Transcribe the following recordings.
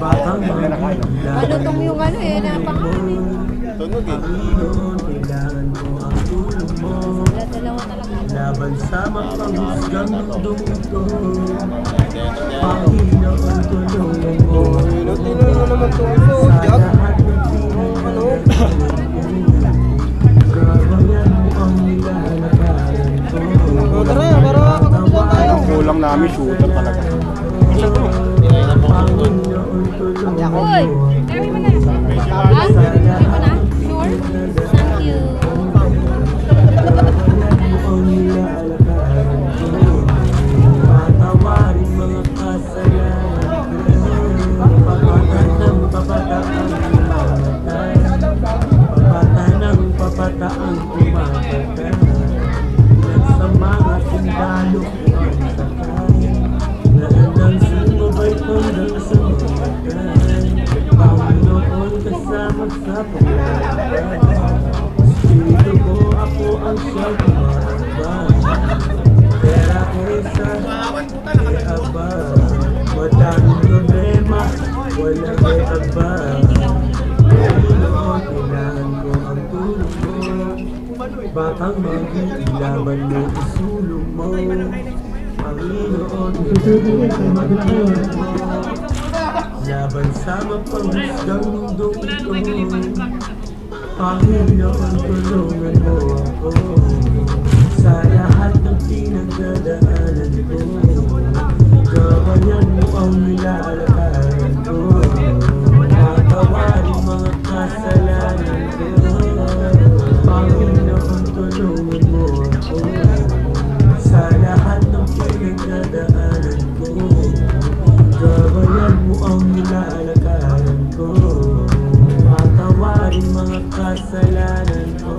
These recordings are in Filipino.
Malutong yung ano eh, napangalan eh. Tunog eh. Dalawa talaga. Laban sa mapangusgang mundong ito, Panginoon tulungan mo. Tino mo naman ito. Jack. Ano? Gabayan mo ang nilalagayan ko. Tara, para kapatulan tayo. Kulang namin, shooter talaga. Panginoon tulungan mo. Uy! Kami mo na. Ha? Kami mo na? Sure? Thank you. Ang nilalagayan ko. Patawarin mga kasalanan ko. Papatan ng papataan umamatay. Papatan ng papataan umamatay. Sa mga sundalo ko ang sakay. Naandang sumabay hanggang sa mamatay. Panginoon kasama sa paglalakbay. Espiritu ko, ako ang siyang kumakabay. Pera ko sa aba. Madaming problema, walang may aba. Panginoon, kailangan ko ang tulong mo. Bakang mag-ilaban mo, isulong mo. Panginoon, kailangan ang tulong mo. Laban sa mapangusgang mundong ito, Panginoon, tulungan mo ako. Sa lahat ng pinagdadaanan ko, gabayan mo ang nilalakaran ko. Patawarin mga kasalanan ko. Panginoon, tulungan mo ako. Sa lahat ng pinagdadaanan ko, gabayan mo ang nilalakaran ko. Patawarin mga kasalanan ko.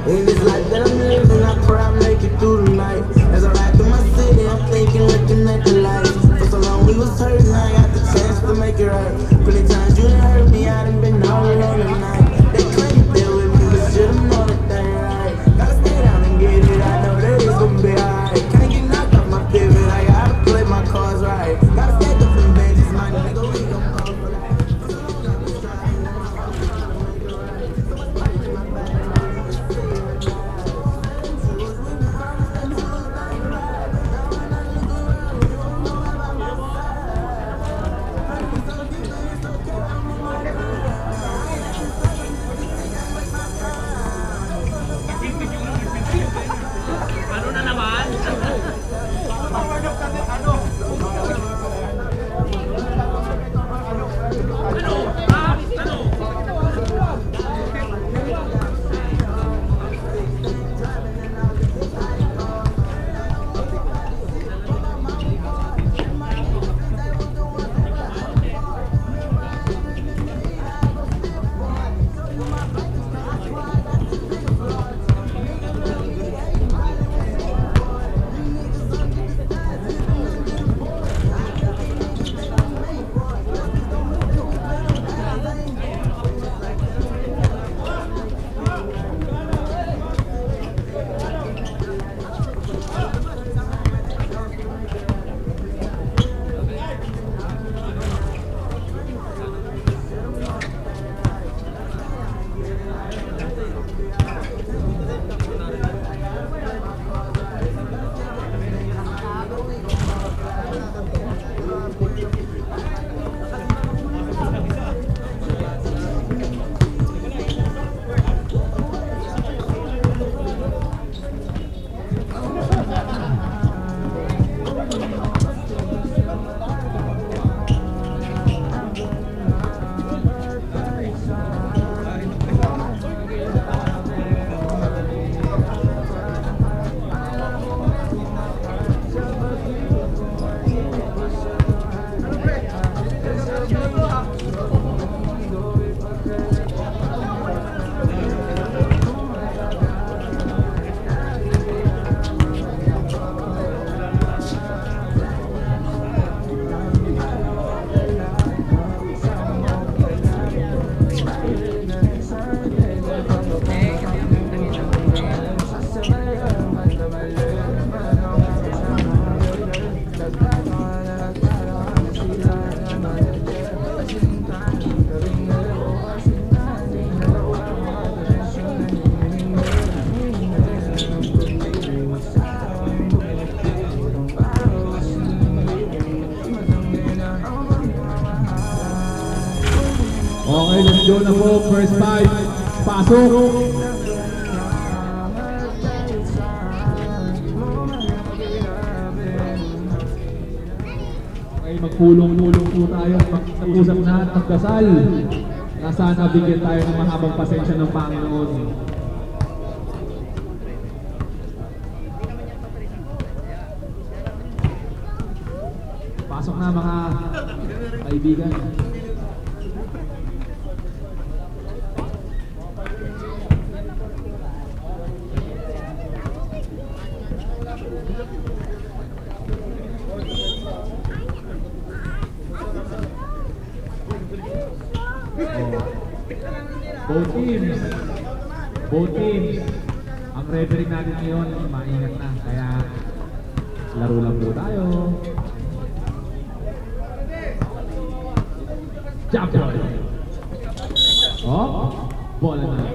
In this life that I'm living, I pray I make it through the night. As I ride through my city, I'm thinking, looking at the lights. For so long we was hurting, I got the chance to make it right. Plenty times you done hurt me, I done been all alone at night. They claim they with me, but should've known that they ain't right. Gotta stay down and get it, I know that it's gonna be alright. Can't get knocked off my pivot, I gotta play my cards right. Gotta stack up some benches, my nigga, we gon' go for that. For so long I've been striving, I'm trying to make it right. So much fight in my bag, go na po. First five. Pasok. Okay, magpulong-pulong po tayo. Mag-usap na at magdasal. Na sana bigyan tayo ng mahabang pasensya ng Panginoon. Pasok na mga kaibigan. Both teams. Ang referee natin ngayon, maingat na. Kaya, laro lang po tayo. Jump ball. Oh, bola na.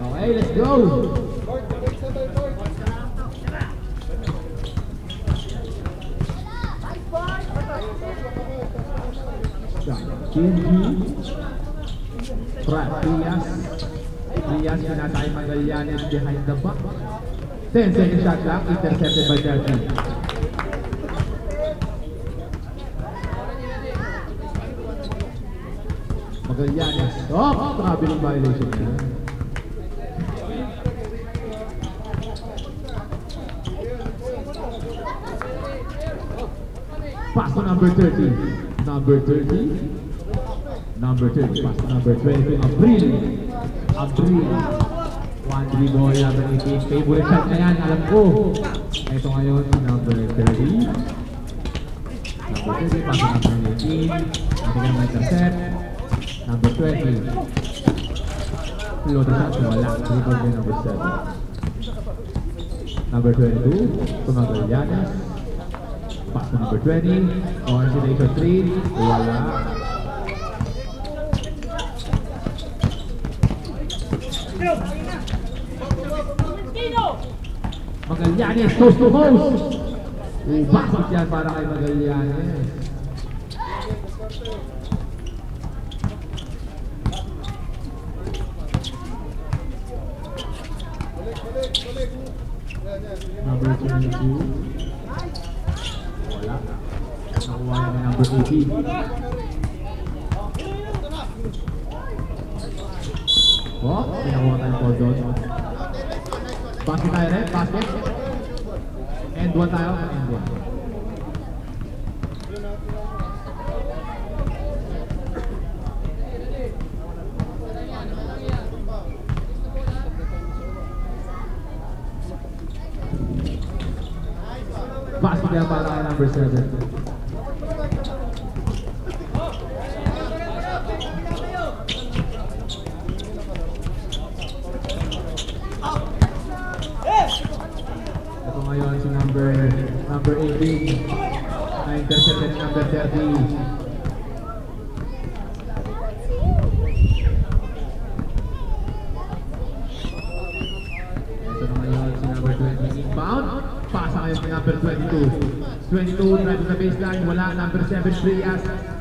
Okay, let's go. Kinji, Rias pinatay Magallanes behind the back. 10-second shot lang, intercepted by Delphi. Magallanes, traveling violation na. Pass to number 30. Number 30. Number 30, pass to number 20, Abril. 1-3 ball, number 18. Favorite shot na yan, alam ko. Ito ngayon, number 30. Number 30, pass to number 18. Hindi ka naman intercept. Number 20. Load na shot, wala. Rebound din number 7. Number 22, to Magallanes. Pass to number 20. Consolation 3, wala. Magallanes, toast to host. Bakit yan para kay Magallanes? Number 22. Wala. Nakuha yan ng number 18. Pinakuha tayo po doon. Basket tayo rin, basket. End 1 tayo, end 1. Basket yan para kay number 7. Ito ngayon si number 18 na intercepted ni number 30. Ito na ngayon si number 20 inbound. Pasa ngayon si number 22. 22 try to the baseline. Wala, number 7 Prias.